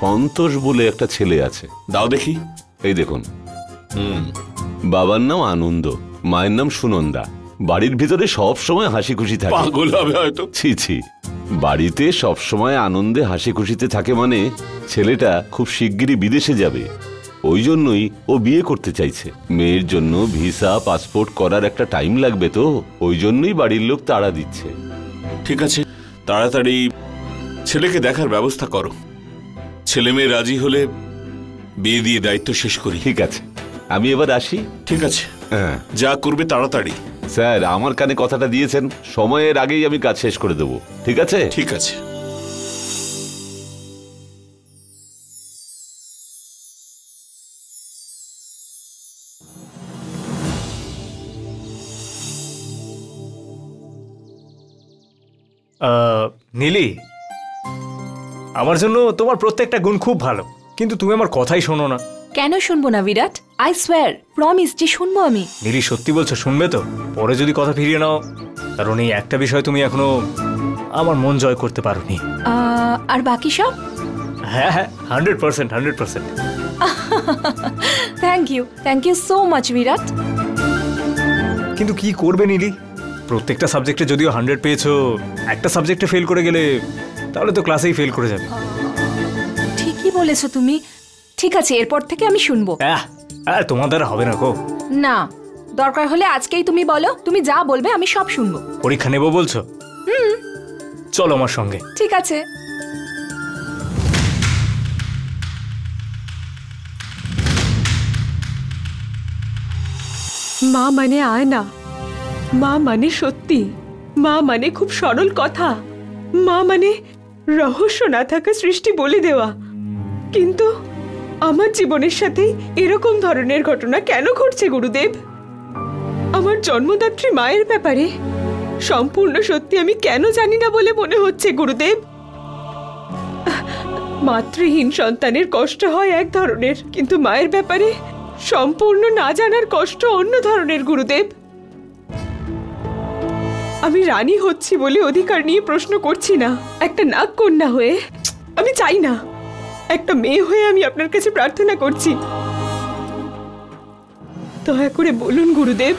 সন্তোষ বলে একটা ছেলে আছে। দাও দেখি। এই দেখুন, বাবার নাম আনন্দ, মায়ের নাম সুনন্দা। বাড়ির ভিতরে সব সময় হাসি খুশি থাকে। পাগল হবে হয়তো। ছি ছি, বাড়িতে সব সময় আনন্দে হাসি খুশিতে থাকে মানে ছেলেটা খুব শিগগিরই বিদেশে যাবে। ওই জন্যই ও বিয়ে করতে চাইছে। মেয়ের জন্য ভিসা পাসপোর্ট করার একটা টাইম লাগবে, তো ওই জন্যই বাড়ির লোক তাড়া দিচ্ছে। ঠিক আছে, তাড়াতাড়ি ছেলেকে দেখার ব্যবস্থা করো। ছেলে মেয়ে রাজি হলে বিয়ে দিয়ে দায়িত্ব শেষ করি। ঠিক আছে, আমি এবার আসি। ঠিক আছে, হ্যাঁ, যা করবে তাড়াতাড়ি। স্যার, আমার কানে কথাটা দিয়েছেন, সময়ের আগেই আমি কাজ শেষ করে দেবো। ঠিক আছে? ঠিক আছে। নীলি, আমার জন্য তোমার প্রত্যেকটা গুণ খুব ভালো, কিন্তু তুমি আমার কথাই শোনো না। কেন শুনবো না বিরাট? আই সোয়ার, প্রমিস যে শুনবো আমি। নীলি, সত্যি বলছো? শুনবে তো? পরে যদি কথা ফিরিয়ে নাও, কারণ এই একটা বিষয় তুমি এখনো আমার মন জয় করতে পারোনি। আর বাকি সব? হ্যাঁ হ্যাঁ, 100%, 100%। থ্যাংক ইউ সো মাচ বিরাট। কিন্তু কি করবে নীলি, প্রত্যেকটা সাবজেক্টে যদিও 100 পেয়েছো, একটা সাবজেক্টে ফেল করে গেলে তাহলে তো ক্লাসেই ফেল করে যাবে। ঠিকই বলেছো তুমি। ঠিক আছে, এরপর থেকে আমি শুনবো। আর তোমার দ্বারা হবে না গো। না, দরকার হলে আজকেই তুমি বলো, তুমি যা বলবে আমি সব শুনবো। পরীক্ষা নেবো বলছো? চলো আমার সঙ্গে। ঠিক আছে। মা মানে আয়না, মা মানে সত্যি, মা মানে খুব সরল কথা, মা মানে রহস্য না থাকা সৃষ্টি বলে দেওয়া। কিন্তু আমার জীবনের সাথে এরকম ধরনের ঘটনা কেন ঘটছে গুরুদেব? আমার জন্মদাত্রী মায়ের ব্যাপারে সম্পূর্ণ সত্যি আমি কেন জানি না বলে মনে হচ্ছে গুরুদেব। মাতৃহীন সন্তানের কষ্ট হয় এক ধরনের, কিন্তু মায়ের ব্যাপারে সম্পূর্ণ না জানার কষ্ট অন্য ধরনের গুরুদেব। আমি রানী হচ্ছি বলে অধিকার নিয়ে প্রশ্ন করছি না। একটা নাগ কন্যা হয়ে আমি চাই না, একটা মেয়ে হয়ে আমি আপনার কাছে প্রার্থনা করছি, দয়া করে বলুন গুরুদেব,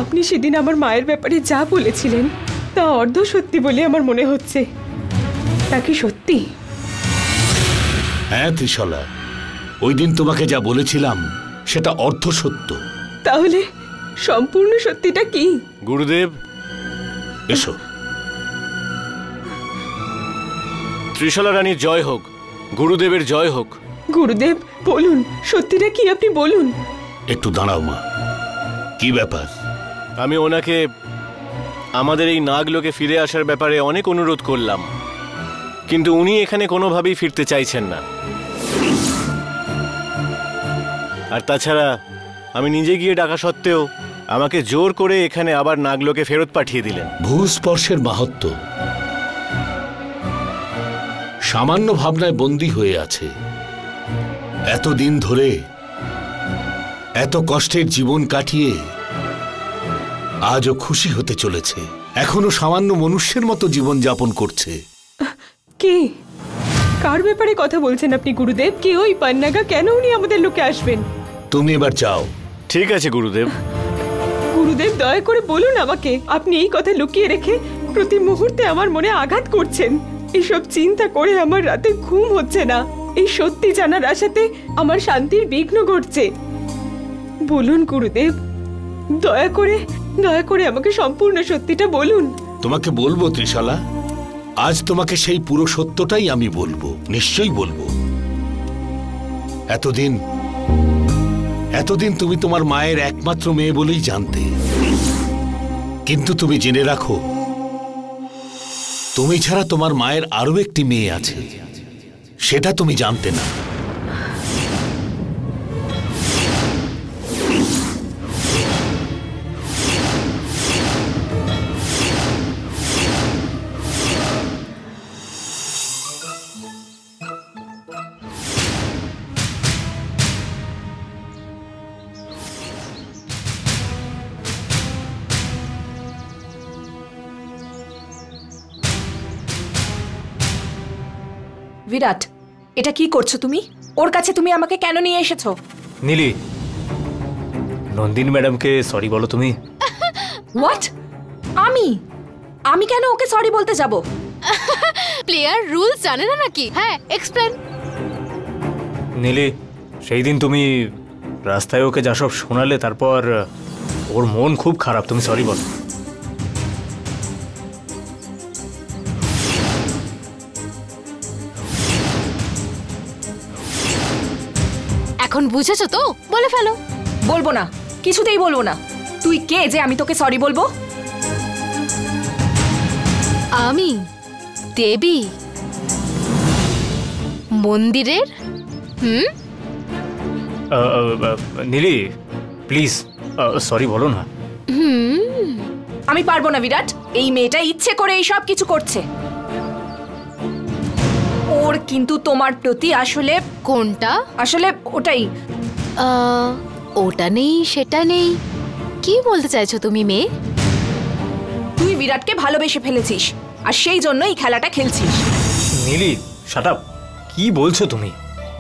আপনি সেদিন আমার মায়ের ব্যাপারে যা বলেছিলেন তা অর্ধ সত্যি বলে আমার মনে হচ্ছে। তা কি সত্যি? হ্যাঁ ত্রিশলা, ওই দিন তোমাকে যা বলেছিলাম সেটা অর্ধ সত্য। তাহলে সম্পূর্ণ সত্যিটা কি? গুরুদেব, এসো। ত্রিশলা রানীর জয় হোক, গুরুদেবের জয় হোক। গুরুদেব বলুন, সত্যিটা কি আপনি বলুন। একটু দাঁড়াও মা, কি ব্যাপার? আমি ওনাকে আমাদের এই নাগলোকে ফিরে আসার ব্যাপারে অনেক অনুরোধ করলাম, কিন্তু উনি এখানে কোনোভাবেই ফিরতে চাইছেন না। আর তাছাড়া আমি নিজে গিয়ে ডাকা সত্ত্বেও আমাকে জোর করে এখানে আবার নাগলোকে ফেরত পাঠিয়ে দিলেন। ভূস্পর্শের মাহাত্ম্য সামান্য ভাবনায় বন্দী হয়ে আছে। এতদিন ধরে এত কষ্টের জীবন কাটিয়ে আজও খুশি হতে চলেছে, এখনো সামান্য মনুষ্যের মতো জীবন যাপন করছে। কে, কার ব্যাপারে কথা বলছেন আপনি গুরুদেব? কে ওই পান্নাগা? কেন উনি আমাদের লোকে আসবেন? তুমি এবার যাও। ঠিক আছে গুরুদেব। গুরুদেব দয়া করে বলুন আমাকে, আপনি এই কথা লুকিয়ে রেখে প্রতি মুহূর্তে আমার মনে আঘাত করছেন। এইসব চিন্তা করে আমার রাতে ঘুম হচ্ছে না। এই সত্যি জানার আশাতে আমার শান্তির বিঘ্ন ঘটছে। বলুন গুরুদেব, দয়া করে আমাকে সম্পূর্ণ সত্যিটা বলুন। তোমাকে বলবো ত্রিশালা, আজ তোমাকে সেই পুরো সত্যটাই আমি বলবো, নিশ্চয়ই বলবো। এতদিন তুমি তোমার মায়ের একমাত্র মেয়ে বলেই জানতে, কিন্তু তুমি জেনে রাখো, তুমি ছাড়া তোমার মায়ের আরো একটি মেয়ে আছে, সেটা তুমি জানতে না। বিরাট, এটা কি করছো তুমি? ওর কাছে তুমি আমাকে কেন নিয়ে এসেছো? নীলি, নন্দিনী ম্যাডামকে সরি বলো তুমি। হোয়াট? আমি কেন ওকে সরি বলতে যাব? প্লেয়ার রুলস জানে না নাকি? হ্যাঁ, এক্সপ্লেন। নীলি, সেই দিন তুমি রাস্তায় ওকে যা সব শোনালে, তারপর ওর মন খুব খারাপ, তুমি সরি বলো। এখন বুঝেছো তো? বলে ফেলো। বলবো না, কিছুতেই বলবো না। তুই কে যে আমি তোকে সরি বলবো? আমি দেবী মন্দিরের। নীলি, প্লিজ সরি বলো না। আমি পারবো না বিরাট, এই মেয়েটা ইচ্ছে করে এই সব কিছু করছে। ওর কিন্তু তোমার প্রতি আসলে কোনটা? আসলে ওটাই। ওটা নেই, সেটা নেই, কি বলতে চাইছো তুমি মেয়ে? তুই বিরাটকে ভালোবেসে ফেলেছিস, আর সেই জন্য এই খেলাটা খেলছিস। Neeli, shut up. কি বলছো তুমি?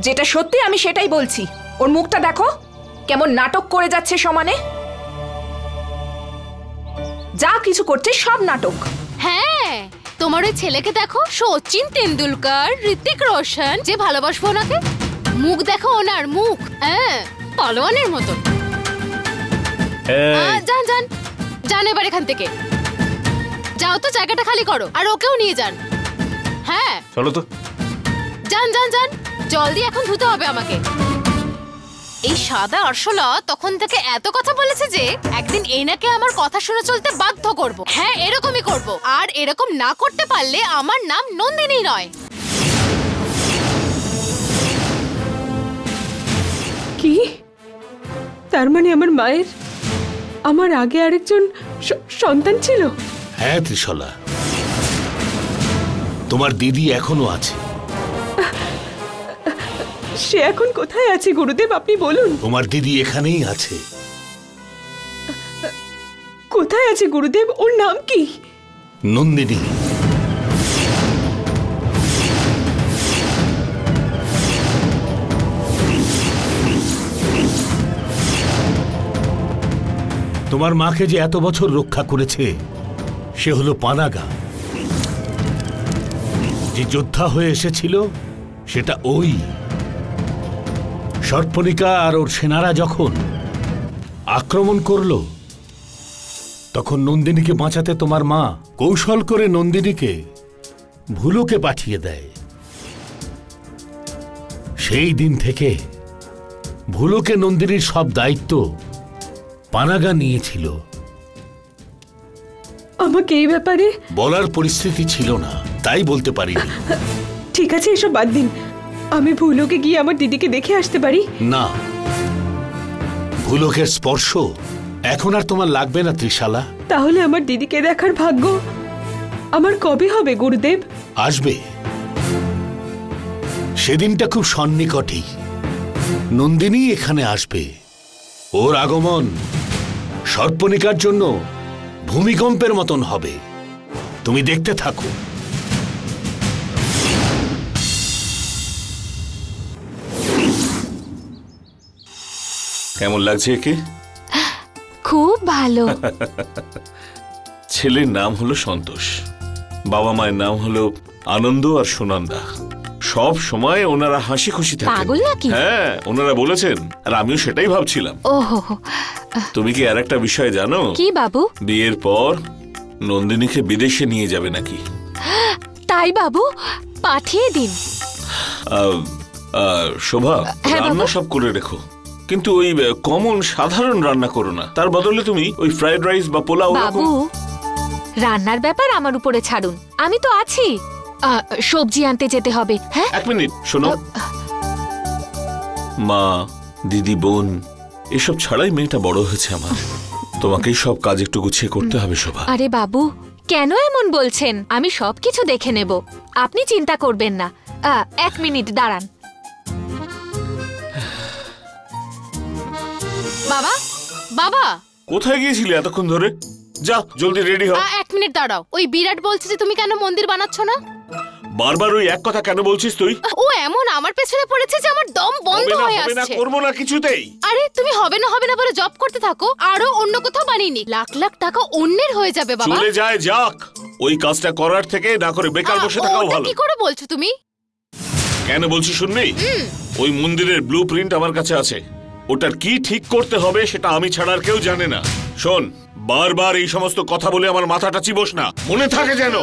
যেটা সত্যি আমি সেটাই বলছি। ওর মুখটা দেখো, কেমন নাটক করে যাচ্ছে সমানে। যা কিছু করছে সব নাটক। হ্যাঁ, তোমার ওই ছেলেকে দেখো, সচিন তেন্ডুলকার, ঋতিক রোশন, যে ভালোবাসবো ওনাকে। মুখ দেখো ওনার মুখ, হ্যাঁ, পালোয়ানের মতন। যান যান যান এবার এখান থেকে। যাও তো, জায়গাটা খালি করো, আর ওকেও নিয়ে যান। হ্যাঁ চলো তো। যান যান যান, জলদি এখন ধুতে হবে আমাকে। এই সাদা আরশোলা তখন থেকে এত কথা বলেছে যে একদিন এনাকে আমার কথা শুনে চলতে বাধ্য করব। হ্যাঁ, এরকমই করব, আর এরকম না করতে পারলে আমার নাম নন্দিনী নয়। কি? তার মানে আমার মায়ের আমার আগে আরেকজন সন্তান ছিল? হ্যাঁ ত্রিশলা, তোমার দিদি এখনো আছে। সে এখন কোথায় আছে গুরুদেব, আপনি বলুন। তোমার দিদি এখানেই আছে। কোথায় আছে গুরুদেব? ওর নাম কি? নন্দিনী। তোমার মাকে যে এত বছর রক্ষা করেছে সে হলো পানাগা। যে যোদ্ধা হয়ে এসেছিল সেটা ওই। সর্পণিকা আর ওর সেনারা যখন আক্রমণ করলো তখন নন্দিনীকে বাঁচাতে তোমার মা কৌশল করে নন্দিনীকে ভুলোকে পাঠিয়ে দেয়। সেই দিন থেকে ভুলোকে নন্দিনীর সব দায়িত্ব পানাগা নিয়েছিল। আমাকে এই ব্যাপারে বলার পরিস্থিতি ছিল না, তাই বলতে পারিনি। ঠিক আছে, এসব বাদ দিন। আমি ভুলোকে গিয়ে আমার দিদিকে দেখে আসতে পারি? না, ভুলোকের স্পর্শ এখন আর তোমার লাগবে না ত্রিশালা। তাহলে আমার দিদিকে দেখার ভাগ্য আমার কবে হবে গুরুদেব? আসবে, সেদিনটা খুব সন্নিকটেই। নন্দিনী এখানে আসবে। ওর আগমন সর্পণিকার জন্য ভূমিকম্পের মতন হবে। তুমি দেখতে থাকো। কেমন লাগছে একে? খুব ভালো। ছেলের নাম হলো সন্তোষ, বাবা মায়ের নাম হলো আনন্দ আর সুনন্দা। সব সময় ওনারা হাসি খুশি থাকেন। পাগল নাকি? হ্যাঁ, ওনারা বলেছেন, আর আমিও সেটাই ভাবছিলাম। ওহো, তুমি কি আর একটা বিষয় জানো? কি বাবু? বিয়ের পর নন্দিনীকে বিদেশে নিয়ে যাবে নাকি। তাই বাবু, পাঠিয়ে দিন। শোভা, হ্যাঁ, রান্না বাবু। সব করে রেখো, কিন্তু ওই কমন সাধারণ রান্না করো না। তার বদলে তুমি ওই ফ্রাইড রাইস বা পোলাও। বাবু, রান্নার ব্যাপার আমার উপরে ছাড়ুন, আমি তো আছি। সবজি আনতে যেতে হবে। হ্যাঁ, এক মিনিট শোনো। মা, দিদি, বোন এসব ছাড়াই মেয়েটা বড় হয়েছে আমার। তোমাকেই সব কাজ একটু গুছিয়ে করতে হবে শোভা। আরে বাবু, কেন এমন বলছেন? আমি সবকিছু দেখে নেব, আপনি চিন্তা করবেন না। এক মিনিট দাঁড়ান। বাবা, বাবা, কোথায় গিয়েছিলে এতক্ষণ ধরে? যা জলদি রেডি হও। এক মিনিট দাঁড়াও। ওই বিরাট বলছে যে তুমি কেন মন্দির বানাচ্ছ না? বারবার ওই এক কথা কেন বলছিস তুই? ও এমন আমার পেছনে পড়েছে যে আমার দম বন্ধ হয়ে আসছে। করবো না কিছুতেই। আরে তুমি হবে না বলে জব করতে থাকো, আরো অন্য কোথাও বানিয়ে নি, লাখ লাখ টাকা অন্যের হয়ে যাবে বাবা। চলে যায় যাক, ওই কাজটা করার থেকে না করে বেকার বসে থাকাও ভালো। কি করে বলছো তুমি? কেন বলছি শুনবি? ওই মন্দিরের ব্লুপ্রিন্ট আমার কাছে আছে, ওটার কি ঠিক করতে হবে সেটা আমি ছাড়া আর কেউ জানে না। শোন, বারবার এই সমস্ত কথা বলে আমার মাথাটা চিবোস না, মনে থাকে যেন।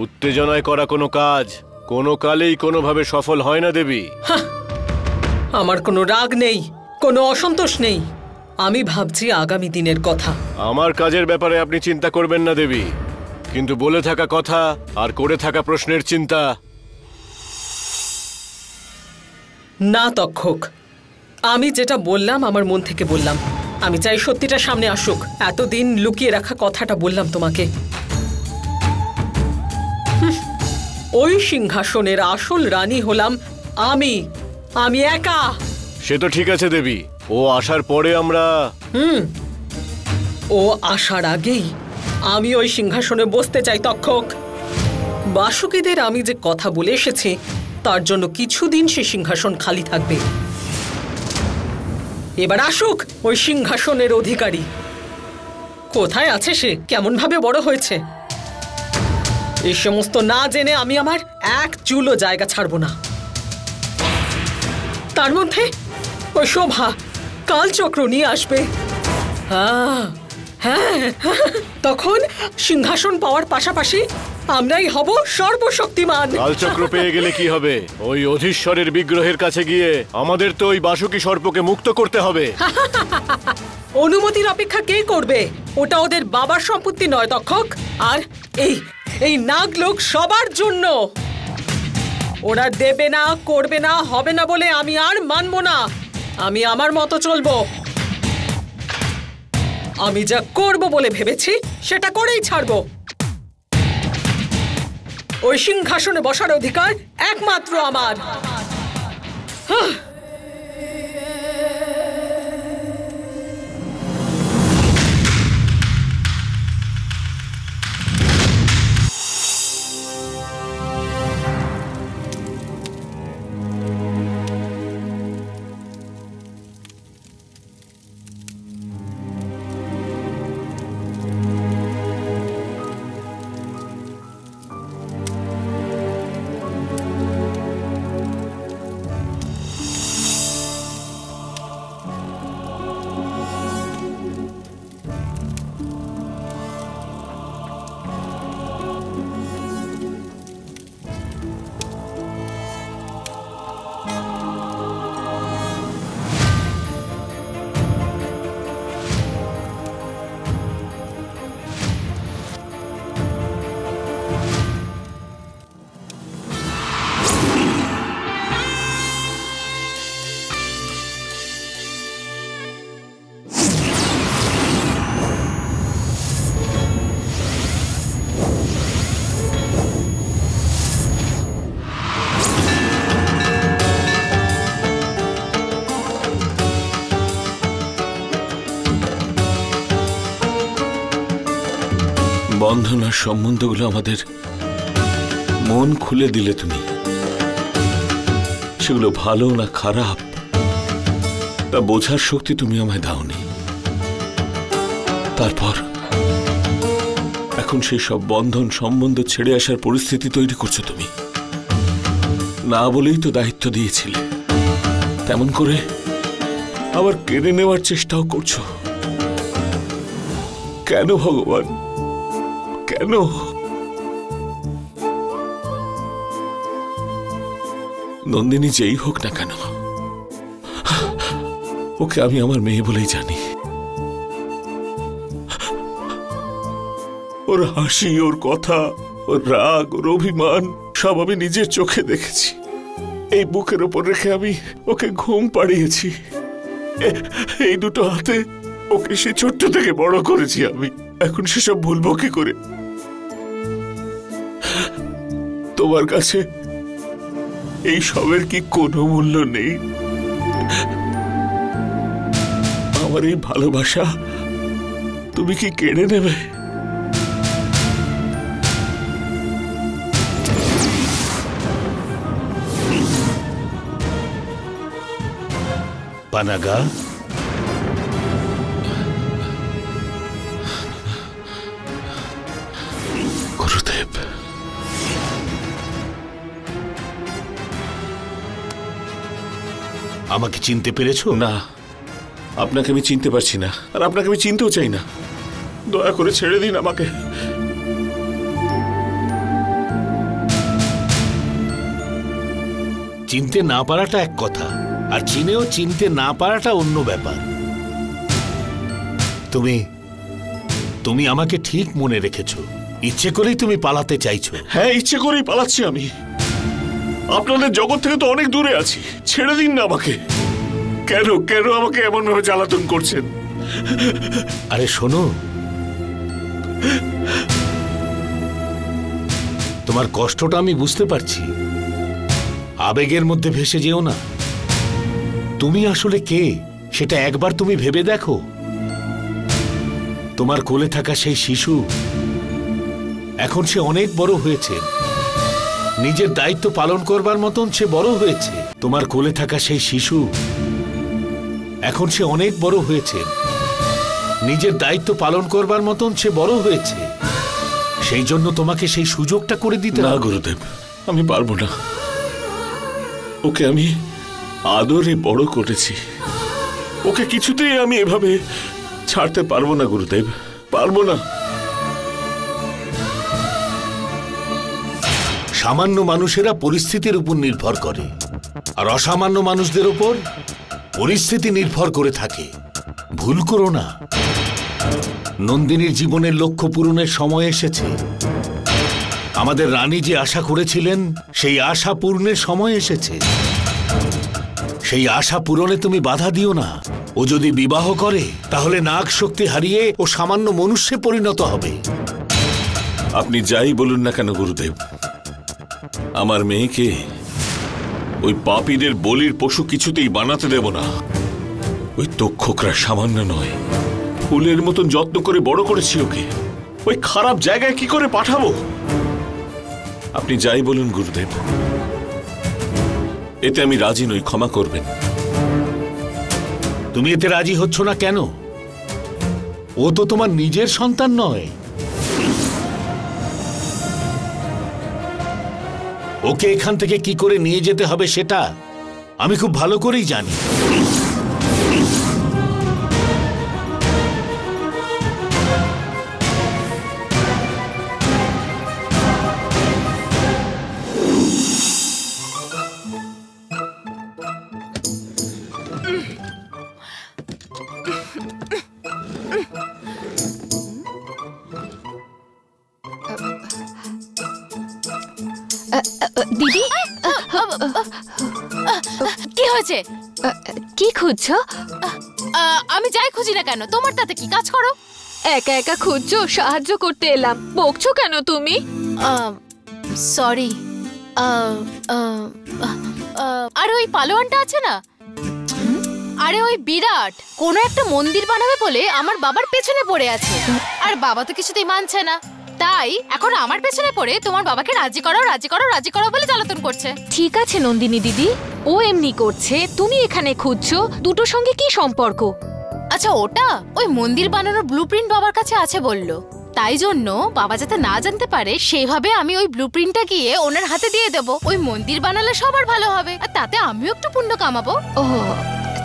উত্তেজনায় করা কোনো কাজ কোনো কালেই কোনোভাবে সফল হয় না দেবী। আমার কোনো রাগ নেই, কোনো অসন্তোষ নেই, আমি ভাবছি আগামী দিনের কথা। আমার কাজের ব্যাপারে আপনি চিন্তা করবেন না দেবী, কিন্তু বলে থাকা কথা আর করে থাকা প্রশ্নের চিন্তা। না তক্ষক, আমি যেটা বললাম আমার মন থেকে বললাম। আমি চাই সত্যিটা সামনে আসুক। এতদিন লুকিয়ে রাখা কথাটা বললাম তোমাকে। ওই সিংহাসনের আসল রানী হলাম আমি একা। সে তো ঠিক আছে দেবী, ও আসার পরে আমরা ও আসার আগেই আমি ওই সিংহাসনে বসতে চাই তক্ষক। বাসুকীদের আমি যে কথা বলে এসেছি তার জন্য কিছুদিন সে সিংহাসন খালি থাকবে। এবার আসুক ওই সিংহাসনের অধিকারী। কোথায় আছে সে, কেমন ভাবে বড় হয়েছে, এই সমস্ত না জেনে আমি আমার এক চুলও জায়গা ছাড়ব না। তার মধ্যে ওই শোভা কালচক্র নিয়ে আসবে। হ্যাঁ, তখন সিংহাসন পাওয়ার পাশাপাশি আমরাই হব সর্বশক্তিমান। কালচক্র পেয়ে গেলে কি হবে? ওই অধীশ্বরের বিগ্রহের কাছে গিয়ে আমাদের তো ওই বাসুকী সর্পকে মুক্ত করতে হবে। অনুমতির অপেক্ষা কে করবে? ওটা ওদের বাবার সম্পত্তি নয় তক্ষক। আর এই নাগলোক সবার জন্য। ওরা দেবে না, করবে না, হবে না বলে আমি আর মানব না। আমি আমার মতো চলবো। আমি যা করব বলে ভেবেছি সেটা করেই ছাড়বো। ওই সিংহাসনে বসার অধিকার একমাত্র আমার। বন্ধনার সম্বন্ধগুলো আমাদের মন খুলে দিলে তুমি, সেগুলো ভালো না খারাপ তা বোঝার শক্তি তুমি আমায় দাওনি। তারপর এখন সেই সব বন্ধন সম্বন্ধ ছেড়ে আসার পরিস্থিতি তৈরি করছো তুমি। না বলেই তো দায়িত্ব দিয়েছিলে, তেমন করে আবার কেড়ে নেওয়ার চেষ্টাও করছো। কেন ভগবান, কেন? নন্দিনী যেই হোক না কেন, ওকে আমি আমার মেয়ে বলেই জানি। ওর হাসি, ওর কথা, ওর রাগ, ওর অভিমান সব আমি নিজের চোখে দেখেছি। এই বুকের ওপর রেখে আমি ওকে ঘুম পাড়িয়েছি। এই দুটো হাতে ওকে সে ছোট্ট থেকে বড় করেছি আমি। এখন সেসব ভুলবো কি করে? তোমার কাছে এই সবের কি কোনো মূল্য নেই? আমার এই ভালোবাসা তুমি কি কেড়ে নেবে? পানাগা, গুরুদেব, আমাকে চিনতে পেরেছো? না, আপনাকে আমি চিনতে পারছি না, আর আপনাকে আমি চিনতেও চাই না। দয়া করে ছেড়ে দিন আমাকে। চিনতে না পারাটা এক কথা, আর চিনেও চিনতে না পারাটা অন্য ব্যাপার। তুমি আমাকে ঠিক মনে রেখেছো। ইচ্ছে করেই তুমি পালাতে চাইছো। হ্যাঁ, ইচ্ছে করেই পালাচ্ছি আমি। আপনাদের জগৎ থেকে তো অনেক দূরে আছি। ছেড়ে দিন না আমাকে। কেন কেন আমাকে এমন ভাবে জ্বালাতন করছেন? আরে শোনো, তোমার কষ্টটা আমি বুঝতে পারছি। আবেগের মধ্যে ভেসে যেও না। তুমি আসলে কে সেটা একবার তুমি ভেবে দেখো। তোমার কোলে থাকা সেই শিশু এখন সে অনেক বড় হয়েছে, নিজের দায়িত্ব পালন করবার মতন সে বড় হয়েছে। তোমার কোলে থাকা সেই শিশু এখন সে অনেক বড় হয়েছে, নিজের দায়িত্ব পালন করবার মতন সে বড় হয়েছে। সেই জন্য তোমাকে সেই সুযোগটা করে দিতে হবে। না গুরুদেব, আমি পারবো না। ওকে আমি আদরে বড় করেছি। ওকে কিছুতেই আমি এভাবে ছাড়তে পারবো না গুরুদেব, পারবো না। সামান্য মানুষেরা পরিস্থিতির উপর নির্ভর করে, আর অসামান্য মানুষদের উপর পরিস্থিতি নির্ভর করে থাকে। ভুল করো না। নন্দিনীর জীবনের লক্ষ্য পূরণের সময় এসেছে। আমাদের রানী যে আশা করেছিলেন সেই আশা পূরণের সময় এসেছে। সেই আশা পূরণে তুমি বাধা দিও না। ও যদি বিবাহ করে তাহলে নাগ শক্তি হারিয়ে ও সামান্য মনুষ্যে পরিণত হবে। আপনি যাই বলুন না কেন গুরুদেব, আমার মেয়েকে ওই পাপীদের বলির পশু কিছুতেই বানাতে দেব না। ওই তক্ষকরা সামান্য নয়, ফুলের মতন যত্ন করে বড় করেছি ওকে। ওই খারাপ জায়গায় কি করে পাঠাবো? আপনি যাই বলুন গুরুদেব, এতে আমি রাজি নই। ক্ষমা করবেন। তুমি এতে রাজি হচ্ছ না কেন? ও তো তোমার নিজের সন্তান নয়। ওকে এখান থেকে কি করে নিয়ে যেতে হবে সেটা আমি খুব ভালো করেই জানি। দিদি, কি হয়েছে? কি খুঁজছো? আমি যাই খুঁজি না কেন, তোমার তাতে কি? কাজ করো। একা একা খুঁজছো, সাহায্য করতে এলাম। বকছো কেন তুমি? সরি। আরে ওই পালোয়ানটা আছে না, আরে ওই বিরাট কোনো একটা মন্দির বানাবে বলে আমার বাবার পেছনে পড়ে আছে, আর বাবা তো কিছুতেই মানছে না। তাই এখন আমার পেছনে পড়ে তোমার বাবাকে রাজি করাও রাজি করাও রাজি করাও বলে জ্বালাতন করছে। ঠিক আছে নন্দিনী দিদি, ও এমনি করছে, তুমি এখানে খুঁজছো, দুটোর সঙ্গে কি সম্পর্ক? আচ্ছা, ওটা ওই মন্দির বানানোর ব্লুপ্রিন্ট বাবার কাছে আছে বললো, তাই জন্য বাবা যাতে না জানতে পারে সেইভাবে আমি ওই ব্লুপ্রিন্টটা গিয়ে ওনার হাতে দিয়ে দেব। ওই মন্দির বানালে সবার ভালো হবে, আর তাতে আমিও একটু পুণ্য কামাবো। ও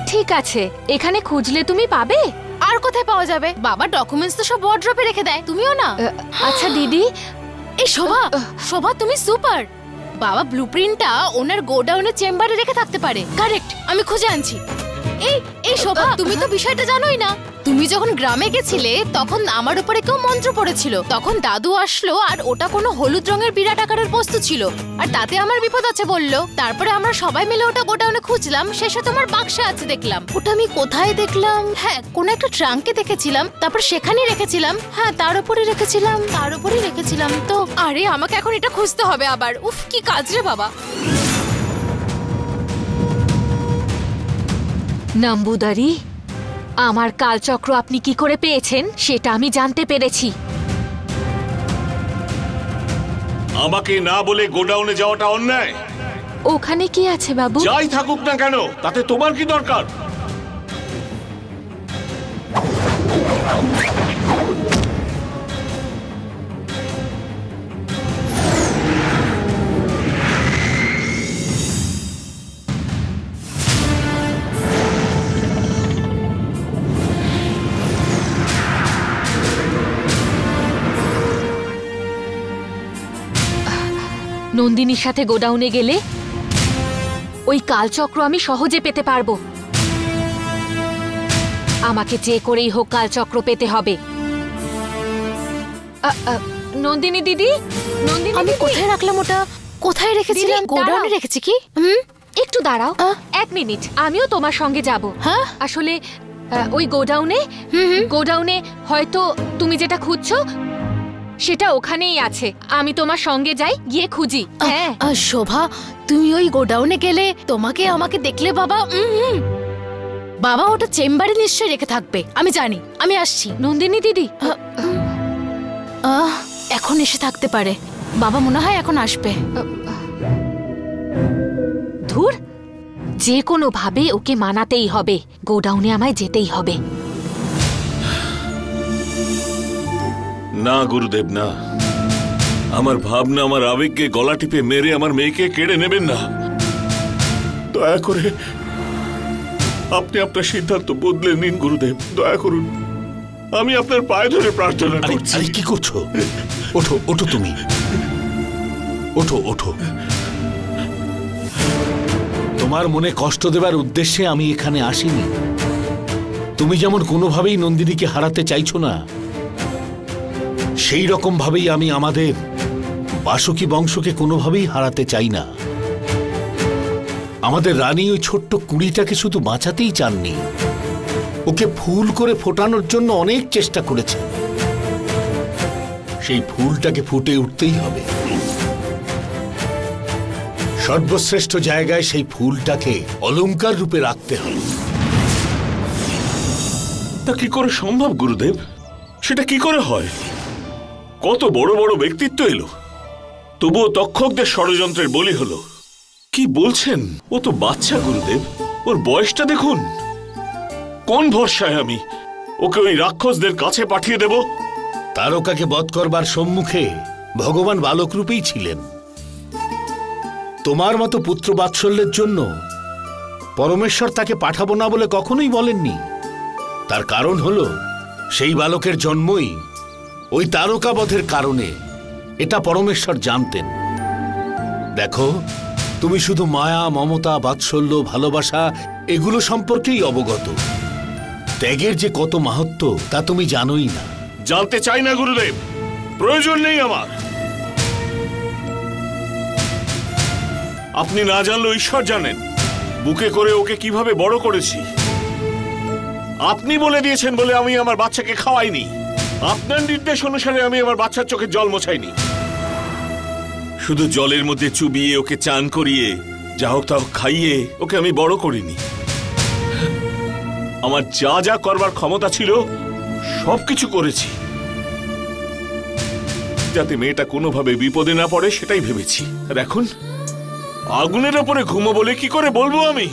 ঠিক আছে, এখানে খুঁজলে তুমি পাবে। আর কোথায় পাওয়া যাবে? বাবার ডকুমেন্টস তো সব ওয়ার্ড্রপে রেখে দেয়, তুমিও না। আচ্ছা দিদি। এই শোভা, শোভা তুমি সুপার। বাবা ব্লুপ্রিন্টটা ওনার গোডাউনের চেম্বারে রেখে থাকতে পারে। কারেক্ট, আমি খুঁজে আনছি। এই এই শোভা, তুমি তো বিষয়টা জানোই না। তুমি যখন গ্রামে গেছিলে তখন আমার উপরে কেউ মন্ত্র পড়েছিল। তখন দাদু আসলো আর ওটা কোনো হলুদ রঙের বিরাট আকারের বস্তু ছিল, আর তাতে আমার বিপদ আছে বললো। তারপরে আমরা সবাই মিলে ওটা গোডাউনে খুঁজলাম, শেষে তোমার বাক্সে আছে দেখলাম। ওটা আমি কোথায় দেখলাম? হ্যাঁ, কোনো একটা ট্রাঙ্কে দেখেছিলাম, তারপর সেখানেই রেখেছিলাম। হ্যাঁ, তার উপরেই রেখেছিলাম তো। আরে আমাকে এখন এটা খুঁজতে হবে আবার। উফ, কি কাজ রে বাবা। নাম্বুদারি, আমার কালচক্র আপনি কি করে পেয়েছেন সেটা আমি জানতে পেরেছি। আমাকে না বলে গোডাউনে যাওয়াটা অন্যায়। ওখানে কি আছে বাবু? যাই থাকুক না কেন, তাতে তোমার কি দরকার? নন্দিনীর সাথে গোডাউনে গেলে ওই কালচক্র আমি সহজে পেতে পারবো। আমাকে যে করেই হোক কালচক্র পেতে হবে। নন্দিনী দিদি, আমি কোথায় রাখলাম ওটা? কোথায় রেখেছিলাম? গোডাউনে রেখেছি কি? একটু দাঁড়াও, 1 মিনিট, আমিও তোমার সঙ্গে যাব। হ্যাঁ, আসলে ওই গোডাউনে হয়তো তুমি যেটা খুঁজছো সেটা ওখানেই আছে। আমি তোমার সঙ্গে যাই, গিয়ে খুঁজি। হ্যাঁ শোভা, তুমি ওই গোডাউনে গেলে তোমাকে আমাকে দেখলে বাবা বাবা ওটা চেম্বারে নিশ্চয়ই রেখে থাকবে। আমি জানি, আমি আসছি। নন্দিনী দিদি, এখন এসে থাকতে পারে। বাবা মনে হয় এখন আসবে। ধুর, যে কোনো ভাবে ওকে মানাতেই হবে। গোডাউনে আমায় যেতেই হবে। না গুরুদেব, না। আমার ভাবনা, আমার আবেগকে গলা টিপে মেরে আমার মেয়েকে কেড়ে নেবেন না। দয়া করে আপনি আপনার সিদ্ধান্ত বদলে নিন গুরুদেব, দয়া করুন। আমি আপনার পায়ে ধরে প্রার্থনা করছি। আরে কি করছো? ওঠো, ওঠো, তুমি ওঠো, ওঠো। তোমার মনে কষ্ট দেবার উদ্দেশ্যে আমি এখানে আসিনি। তুমি যেমন কোনোভাবেই নন্দিনীকে হারাতে চাইছো না, সেই রকম ভাবেই আমি আমাদের বাসুকি বংশকে কোনোভাবেই হারাতে চাই না। আমাদের রানী ওই ছোট্ট কুড়িটাকে শুধু বাঁচাতেই চাননি, ওকে ফুল করে ফোটানোর জন্য অনেক চেষ্টা করেছে। সেই ফুলটাকে ফুটে উঠতেই হবে। সর্বশ্রেষ্ঠ জায়গায় সেই ফুলটাকে অলংকার রূপে রাখতে হবে। তা কি করে সম্ভব গুরুদেব? সেটা কি করে হয়? কত বড় বড় ব্যক্তিত্ব এলো, তবুও তক্ষকদের ষড়যন্ত্রের বলি হলো। কি বলছেন? ও তো বাচ্চা গুরুদেব, ওর বয়সটা দেখুন। কোন ভরসায় আমি ওকে ওই রাক্ষসদের কাছে পাঠিয়ে দেব? তারকাকে বধ করবার সম্মুখে ভগবান বালক রূপেই ছিলেন। তোমার মতো পুত্র বাৎসল্যের জন্য পরমেশ্বর তাকে পাঠাবো না বলে কখনোই বলেননি। তার কারণ হলো সেই বালকের জন্মই ওই তারকাবধের কারণে, এটা পরমেশ্বর জানতেন। দেখো, তুমি শুধু মায়া, মমতা, বাৎসল্য, ভালোবাসা এগুলো সম্পর্কেই অবগত। ত্যাগের যে কত মাহাত্ম্য তা তুমি জানোই না। জানতে চাই না গুরুদেব, প্রয়োজন নেই আমার। আপনি না জানলেও ঈশ্বর জানেন বুকে করে ওকে কিভাবে বড় করেছি। আপনি বলে দিয়েছেন বলে আমি আমার বাচ্চাকে খাওয়াইনি। আপনার নির্দেশ অনুসারে আমি আমার বাচ্চার চোখে জল মোছাইনি। শুধু জলের মধ্যে চুবিয়ে ওকে চান করিয়ে যা হোক তা হোক খাইয়ে ওকে আমি বড় করিনি। আমার যা যা করবার ক্ষমতা ছিল সবকিছু করেছি, যাতে মেয়েটা কোনোভাবে বিপদে না পড়ে সেটাই ভেবেছি। আর এখন আগুনের ওপরে ঘুমো বলে কি করে বলবো আমি?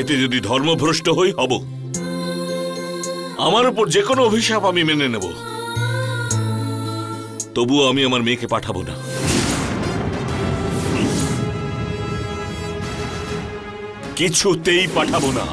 এতে যদি ধর্মভ্রষ্ট হই হব। আমার উপর যে কোনো অভিশাপ আমি মেনে নেব, তবুও আমি আমার মেয়েকে পাঠাবো না। কিছুতেই পাঠাবো না।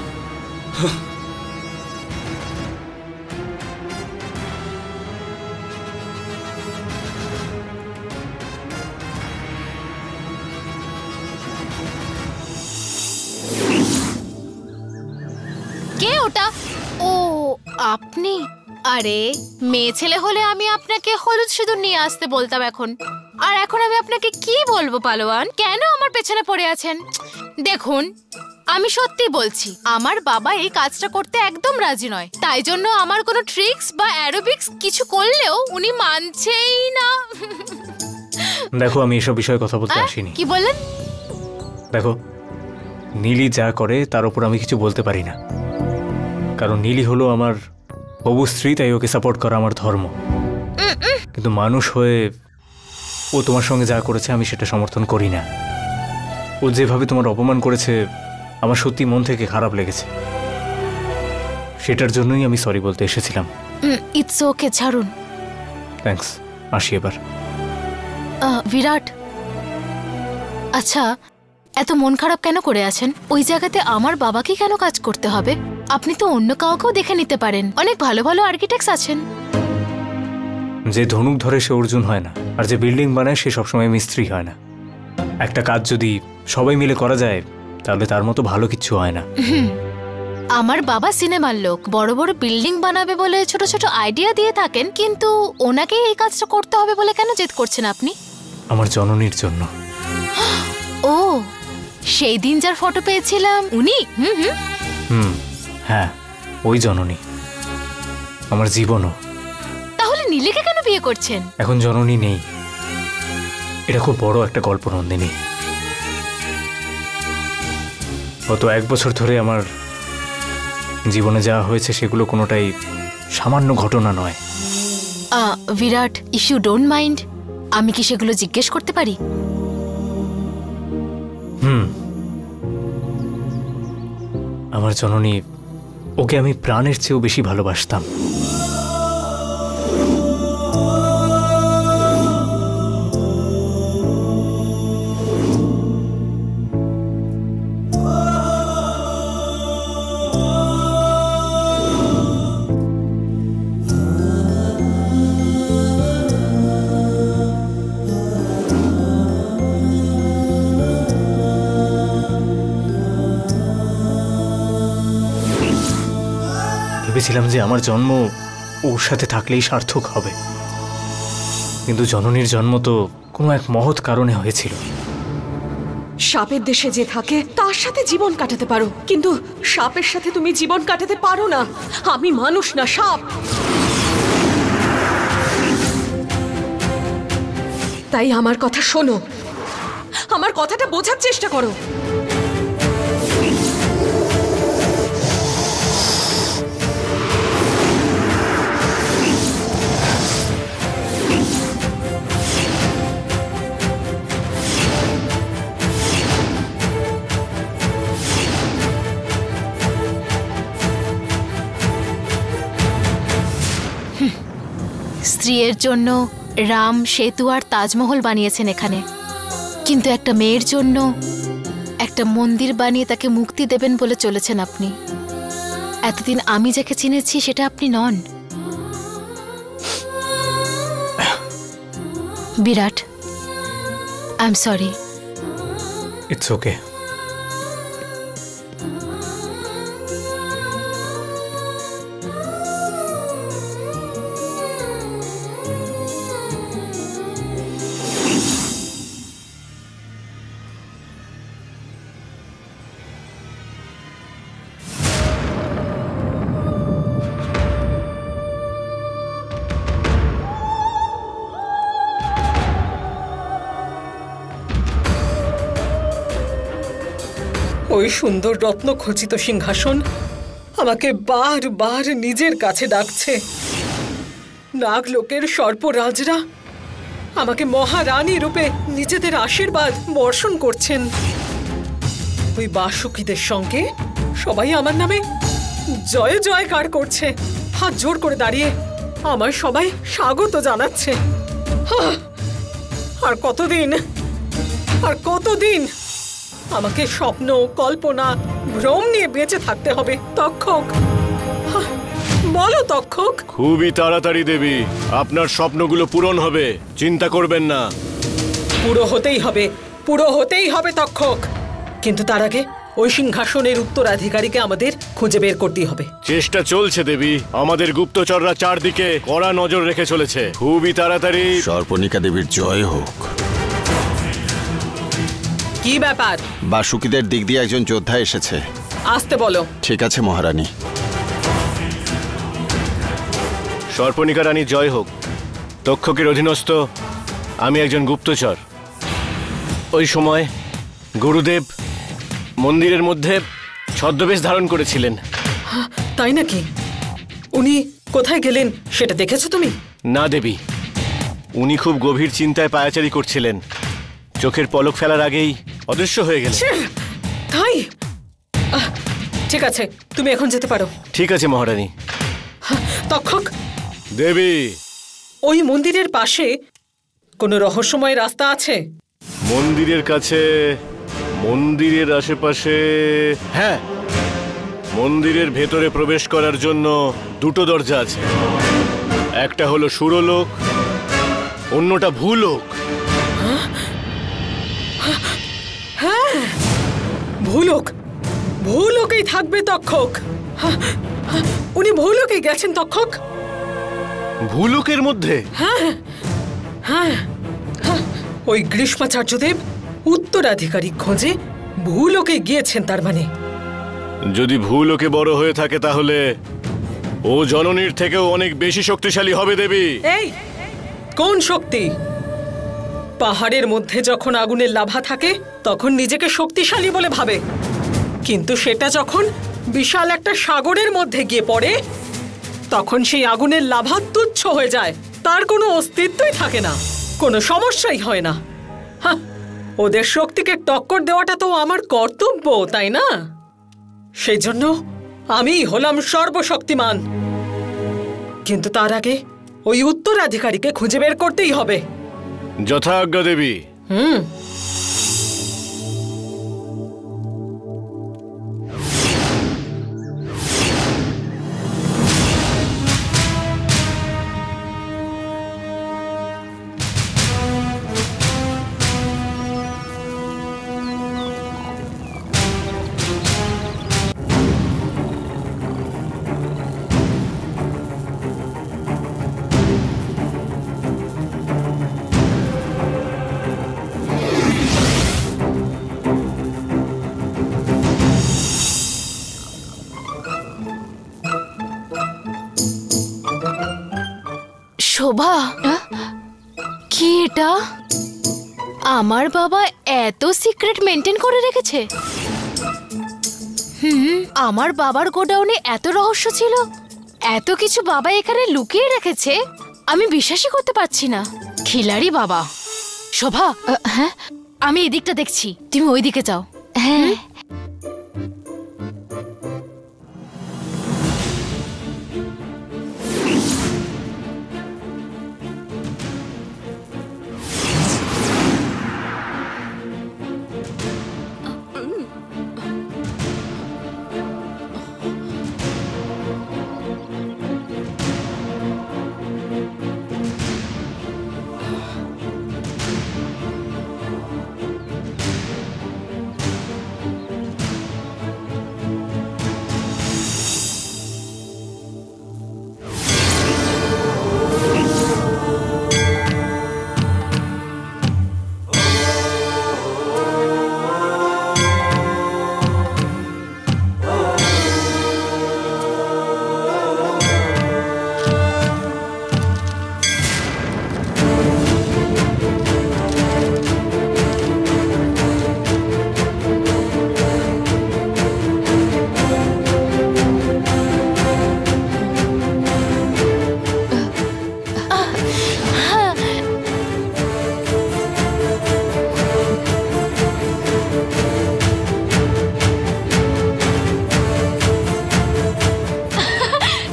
ওটা? ও আপনি? আরে মেয়ে ছেলে হলে আমি আপনাকে হলুদ সিঁদুর নিয়ে আসতে বলতাম এখন। আর এখন আমি আপনাকে কি বলবো পালোয়ান, কেন আমার পেছনে পড়ে আছেন? দেখুন আমি সত্যি বলছি, আমার বাবা এই কাজটা করতে একদম রাজি নয়। তাই জন্য আমার কোনো ট্রিক্স বা অ্যারোবিক্স কিছু করলেও উনি মানছেই না। দেখো আমি এসব বিষয়ে কথা বলতে আসিনি। কি বললেন? দেখো নীলি যা করে তার উপর আমি কিছু বলতে পারি না, কারণ নীলি হলো আমার হবু স্ত্রী, তাই ওকে সাপোর্ট করা আমার ধর্ম। কিন্তু মানুষ হয়ে ও তোমার সঙ্গে যা করেছে আমি সেটা সমর্থন করি না। ও যেভাবে তোমার অপমান করেছে আমার সত্যি মন থেকে খারাপ লেগেছে, সেটার জন্যই আমি সরি বলতে এসেছিলাম। ইটস ওকে, ছাড়ুন। থ্যাঙ্কস, আসি এবার। বিরাট, আচ্ছা এত মন খারাপ কেন করে আছেন? ওই জায়গাতে আমার বাবাকে কেন কাজ করতে হবে? আপনি তো অন্য কাউকেও দেখে নিতে পারেন, অনেক ভালো ভালো আর্কিটেক্টস আছেন। যে ধনুক ধরে সে অর্জুন হয় না, আর যে বিল্ডিং বানায় সে সবসময় মিস্ত্রি হয় না। একটা কাজ যদি সবাই মিলে করা যায় তাহলে তার মতো ভালো কিছু হয় না। আমার বাবা সিনেমার লোক, বড় বড় বিল্ডিং বানাবে বলে ছোট ছোট আইডিয়া দিয়ে থাকেন, কিন্তু ওনাকে এই কাজটা করতে হবে বলে কেন জেদ করছেন আপনি? আমার জননীর জন্য। ও, সেই দিন যার ফটো পেয়েছিলাম উনি? হ্যাঁ, ওই জননী আমার জীবনও। তাহলে নীলিকে কেন বিয়ে করছেন? এখন জননী নেই, এটা খুব বড় একটা গল্প নন্দিনী। গত 1 বছর ধরে আমার জীবনে যা হয়েছে সেগুলো কোনোটাই সামান্য ঘটনা নয়। বিরাট, ইফ ইউ ডোন্ট মাইন্ড, আমি কি সেগুলো জিজ্ঞেস করতে পারি? আমার জননী, ওকে আমি প্রাণের চেয়েও বেশি ভালোবাসতাম। ভেবেছিলাম যে আমার জন্ম ওর সাথে থাকলেই সার্থক হবে, কিন্তু জননীর জন্ম তো কোনো এক মহৎ কারণে হয়েছিল। সাপের দেশে যে থাকে তার সাথে জীবন কাটাতে পারো, কিন্তু সাপের সাথে তুমি জীবন কাটাতে পারো না। আমি মানুষ না, সাপ। তাই আমার কথা শোনো, আমার কথাটা বোঝার চেষ্টা করো। স্ত্রীর জন্য রাম সেতু আর তাজমহল বানিয়েছেন এখানে, কিন্তু একটা মেয়ের জন্য একটা মন্দির বানিয়ে তাকে মুক্তি দেবেন বলে চলেছেন আপনি। এতদিন আমি যাকে চিনেছি সেটা আপনি নন। Virat, I am sorry. It's okay. ওই সুন্দর রত্ন খচিত সিংহাসন আমাকে বারবার নিজের কাছে ডাকছে। নাগলোকের সর্পরাজরা আমাকে মহারানী রূপে নিজেদের আশীর্বাদ বর্ষণ করছেন। ওই বাসুকীদের সঙ্গে সবাই আমার নামে জয় জয়কার করছে, হাত জোর করে দাঁড়িয়ে আমার সবাই স্বাগত জানাচ্ছে। আর কতদিন আমাকে স্বপ্ন, কল্পনা, ভ্রম নিয়ে বেঁচে থাকতে হবে? তক্ষক, বলো তক্ষক। খুবই তাড়াতাড়ি দেবী, আপনার স্বপ্নগুলো পূরণ হবে, চিন্তা করবেন না। পুরো হতেই হবে তক্ষক, কিন্তু তার আগে ওই সিংহাসনের উত্তরাধিকারীকে আমাদের খুঁজে বের করতেই হবে। চেষ্টা চলছে দেবী। আমাদের গুপ্তচররা চারদিকে কড়া নজর রেখে চলেছে। খুবই তাড়াতাড়ি। সর্পণিকা দেবীর জয় হোক। কি ব্যাপার? বাসুকিদের দিক দিয়ে একজন যোদ্ধা এসেছে। আসতে বলো। ঠিক আছে মহারানী। সর্পণিকা রানী জয় হোক। তক্ষকের অধীনস্থ আমি একজন গুপ্তচর। ওই সময় গুরুদেব মন্দিরের মধ্যে ছদ্মবেশ ধারণ করেছিলেন। তাই নাকি? উনি কোথায় গেলেন সেটা দেখেছো তুমি? না দেবী, উনি খুব গভীর চিন্তায় পায়াচারি করছিলেন। চোখের পলক ফেলার আগেই অদৃশ্য হয়ে গেলেন। তাই? ঠিক আছে, তুমি এখন যেতে পারো। ঠিক আছে মহারানী। তক্ষক দেবী, ওই মন্দিরের পাশে কোনো রহস্যময় রাস্তা আছে? মন্দিরের কাছে, মন্দিরের আশেপাশে, হ্যাঁ, মন্দিরের ভেতরে প্রবেশ করার জন্য দুটো দরজা আছে। একটা হলো সুরলোক, অন্যটা ভূলোক। হ্যাঁ, ভূলোক। ভূলোকেই থাকবে তক্ষক। উনি ভূলোকে গেছেন তক্ষক। ভূলোকের মধ্যে? হ্যাঁ হ্যাঁ, ওই গ্রীষ্মাচার্যদেব উত্তরাধিকারী খোঁজে ভূলোকে গিয়েছেন। তার মানে যদি ভূলোকে বড় হয়ে থাকে তাহলে ও জননীর থেকেও অনেক বেশি শক্তিশালী হবে দেবী। এই কোন শক্তি? পাহাড়ের মধ্যে যখন আগুনের লাভা থাকে তখন নিজেকে শক্তিশালী বলে ভাবে, কিন্তু সেটা যখন বিশাল একটা সাগরের মধ্যে গিয়ে পড়ে তখন সেই আগুনের লাভা তুচ্ছ হয়ে যায়। তার কোনো অস্তিত্বই থাকে না, কোনো সমস্যাই হয় না। ওদের শক্তিকে টক্কর দেওয়াটা তো আমার কর্তব্য, তাই না? সেই জন্য আমি হলাম সর্বশক্তিমান। কিন্তু তার আগে ওই উত্তরাধিকারীকে খুঁজে বের করতেই হবে। যথাজ্ঞা দেবী। শোভা, কি এটা? আমার বাবা এত সিক্রেট মেনটেন করে রেখেছে? আমার বাবার গোডাউনে এত রহস্য ছিল, এত কিছু বাবা এখানে লুকিয়ে রেখেছে, আমি বিশ্বাসই করতে পারছি না। খিলাড়ি বাবা। শোভা, হ্যাঁ, আমি এদিকটা দেখছি, তুমি ওই দিকে যাও। হ্যাঁ।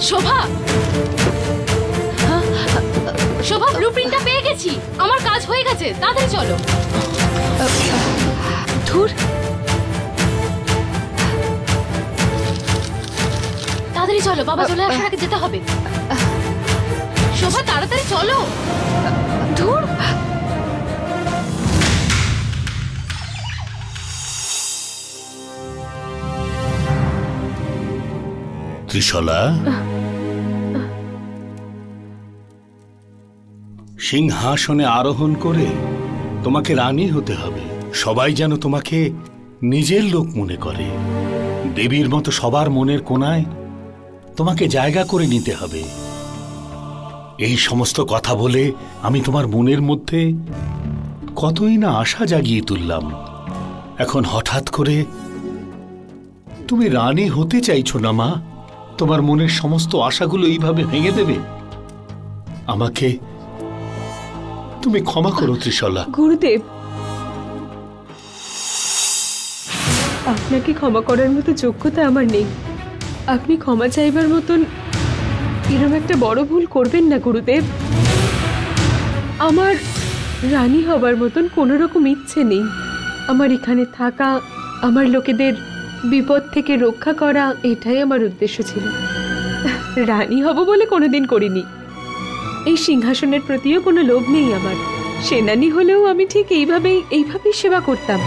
শোভা, শোভা, ব্লুপ্রিন্টটা পেয়ে গেছি। আমার কাজ হয়ে গেছে, তাড়াতাড়ি চলো। ধুর, তাড়াতাড়ি চলো, বাবা চলে আসার আগে যেতে হবে। শোভা, তাড়াতাড়ি চলো। ধুর, ত্রিশলা, সিংহাসনে আরোহণ করে তোমাকে রানী হতে হবে। সবাই যেন তোমাকে নিজের লোক মনে করে। দেবীর মতো সবার মনের কোণায় তোমাকে জায়গা করে নিতে হবে। এই সমস্ত কথা বলে আমি তোমার মনের মধ্যে কতই না আশা জাগিয়ে তুললাম। এখন হঠাৎ করে তুমি রানী হতে চাইছো না মা? তোমার মনের সমস্ত আশাগুলো এইভাবে ভেঙে দেবে? আমাকে তুমি ক্ষমা করো ত্রিশলা। গুরুদেব, আপনাকে ক্ষমা করার মতো যোগ্যতা আমার নেই। আপনি ক্ষমা চাইবার মতন এরকম একটা বড় ভুল করবেন না গুরুদেব। আমার রানী হবার মতন কোনো রকম ইচ্ছে নেই। আমার এখানে থাকা, আমার লোকেদের বিপদ থেকে রক্ষা করা, এটাই আমার উদ্দেশ্য ছিল। রানী হব বলে কোনোদিন করিনি। এই সিংহাসনের প্রতিও কোনো লোভ নেই আমার। সেনানী হলেও আমি ঠিক এইভাবেই সেবা করতাম।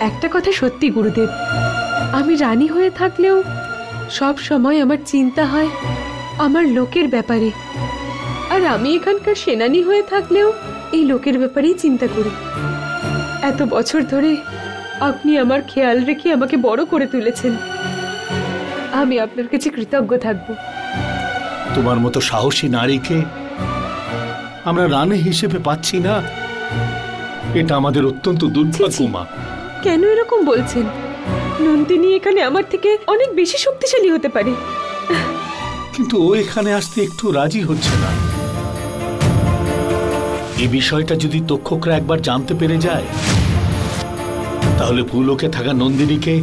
একটা কথা সত্যি গুরুদেব, আমি রানী হয়ে থাকলেও সব সময় আমার চিন্তা হয় আমার লোকের ব্যাপারে। আর আমি এখানকার সেনানী হয়ে থাকলেও এই লোকের ব্যাপারেই চিন্তা করি। এত বছর ধরে আপনি আমার খেয়াল রেখে আমাকে বড় করে তুলেছেন। আমি আপনার কাছে কৃতজ্ঞ থাকব। তোমার মতো সাহসী নারীকে আমরা রানী হিসেবে পাচ্ছি না, এটা আমাদের অত্যন্ত দুর্ভাগ্য মা। কেন এরকম বলছেন? নন্দিনী এখানে আমার থেকে অনেক বেশি শক্তিশালী হতে পারে। কিন্তু ও এখানে আসতে একটু রাজি হচ্ছে না। এই বিষয়টা যদি তক্ষকরা একবার জানতে পেরে যায়, তাহলে ভূলোকে থাকা নন্দিনীকে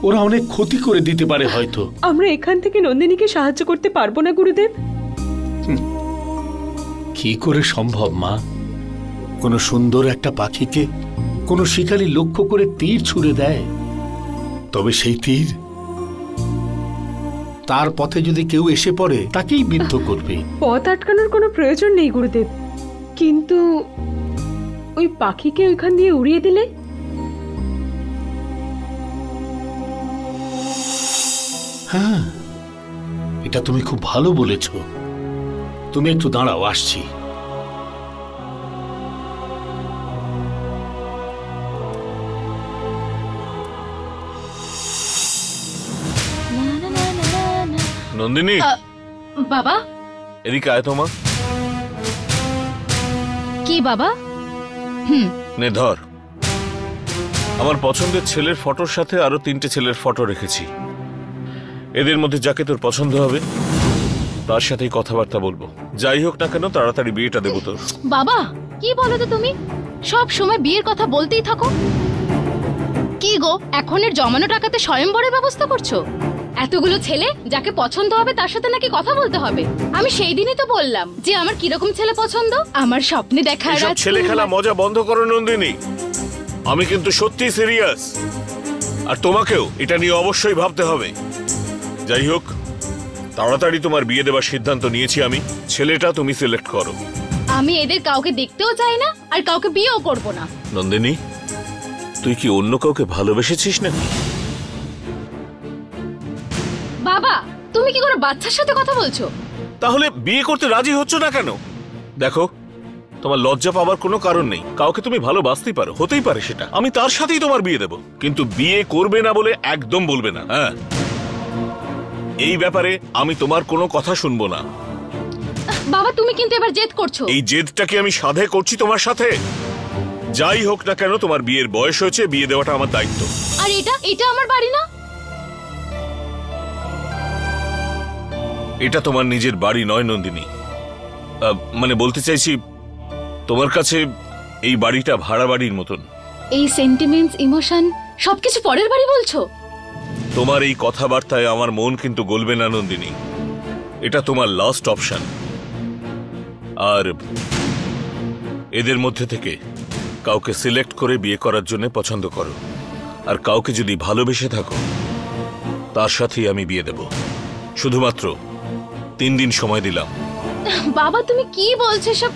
ওরা অনেক ক্ষতি করে দিতে পারে হয়তো। আমরা এখান থেকে নন্দিনীকে সাহায্য করতে পারবো না গুরুদেব। কি করে সম্ভব মা? কোনো সুন্দর একটা পাখিকে কোনো শিকারী লক্ষ্য করে তীর ছুঁড়ে দেয়, তবে সেই তীর তার পথে যদি কেউ এসে পড়ে তাকেই বিদ্ধ করবে। পথ আটকানোর কোনো প্রয়োজন নেই গুরুদেব, কিন্তু ওই পাখিকে ওইখান দিয়ে উড়িয়ে দিলে? হ্যাঁ, এটা তুমি খুব ভালো বলেছ। তুমি একটু দাঁড়াও, আসছি। নন্দিনী, বাবা, এদিকে আয় তোমা। কি বাবা? নে ধর, আমার পছন্দের ছেলের ফটোর সাথে আরো 3টে ছেলের ফটো রেখেছি। এদের মধ্যে যাকে তোর পছন্দ হবে তার সাথেই কথাবার্তা বলবো। যাই হোক না কেন তাড়াতাড়ি বিয়েটা দেবো তোর। বাবা, কি বলো তো তুমি? সব সময় বিয়ের কথা বলতেই থাকো। কি গো, এখনের জমানো টাকাতে স্বয়ংবরের ব্যবস্থা করছো? এতগুলো ছেলে, যাকে পছন্দ হবে তার সাথে নাকি কথা বলতে হবে। আমি সেই দিনই তো বললাম যে আমার কিরকম ছেলে পছন্দ। আমার স্বপ্নে দেখা ছেলে খেলা মজা বন্ধ করো নন্দিনী। আমি কিন্তু সত্যি সিরিয়াস, আর তোমাকেও এটা নিয়ে অবশ্যই ভাবতে হবে। যাই হোক, তাড়াতাড়ি তোমার বিয়ে দেওয়ার সিদ্ধান্ত নিয়েছি আমি। ছেলেটা তুমি সিলেক্ট করো। আমি এদের কাউকে দেখতেও চাই না, আর কাউকে বিয়েও করব না। নন্দিনী, তুই কি অন্য কাউকে ভালোবেসেছিস নাকি? বাবা, তুমি কি করে বাচ্চার সাথে কথা বলছো? তাহলে বিয়ে করতে রাজি হচ্ছ না কেন? দেখো, তোমার লজ্জা পাওয়ার কোনো কারণ নেই। কাউকে তুমি ভালোবাসতেই পারো, হতেই পারে সেটা। আমি তার সাথেই তোমার বিয়ে দেব, কিন্তু বিয়ে করবে না বলে একদম বলবে না। হ্যাঁ, এই ব্যাপারে আমি তোমার কোনো কথা শুনবো না। বাবা, তুমি কিন্তু এবার জেদ করছো। এই জেদটা কি আমি সাধে করছি তোমার সাথে? যাই হোক না কেন, তোমার বিয়ের বয়স হয়েছে, বিয়ে দেওয়াটা আমার দায়িত্ব। আর এটা আমার বাড়ি না? এটা তোমার নিজের বাড়ি নয় নন্দিনী। মানে বলতে চাইছি, তোমার কাছে এই বাড়িটা ভাড়া বাড়ির মতন। এই সেন্টিমেন্টস, ইমোশন সবকিছু পরের বাড়ি বলছো? তোমার এই কথাবার্তায় আমার মন কিন্তু গলবে না নন্দিনী। এটা তোমার লাস্ট অপশন। আর এদের মধ্যে থেকে কাউকে সিলেক্ট করে বিয়ে করার জন্য পছন্দ করো। আর কাউকে যদি ভালোবেসে থাকো, তার সাথেই আমি বিয়ে দেব। শুধুমাত্র 3 দিন সময় দিলাম। বাবা, তুমি কি বলছো সব?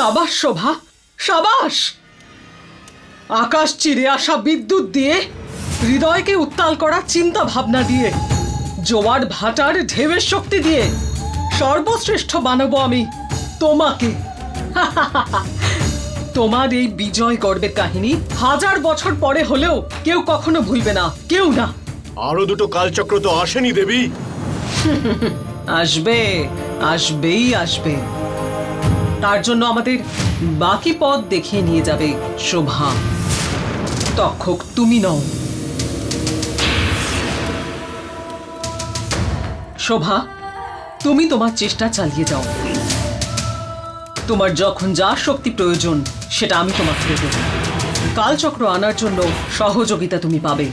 সাবাস শোভা, সাবাস। আকাশ চিরে আসা বিদ্যুৎ দিয়ে, হৃদয়কে উত্তাল করা চিন্তা ভাবনা দিয়ে, জোয়ার ভাটার ঢেউয়ের শক্তি দিয়ে সর্বশ্রেষ্ঠ বানাবো আমি তোমাকে। তোমার এই বিজয় গর্বের কাহিনী 1000 বছর পরে হলেও কেউ কখনো ভুলবে না, কেউ না। আরো দুটো কালচক্র তো আসেনি দেবী। আসবে, আসবেই আসবে। তার জন্য আমাদের বাকি পথ দেখিয়ে নিয়ে যাবে শোভা। তক্ষক তুমি নও। শোভা, তুমি তোমার চেষ্টা চালিয়ে যাও। তোমার যখন যা শক্তি প্রয়োজন সেটা আমি তোমাকে দেব। কালচক্র আনার জন্য সহযোগিতা তুমি পাবে।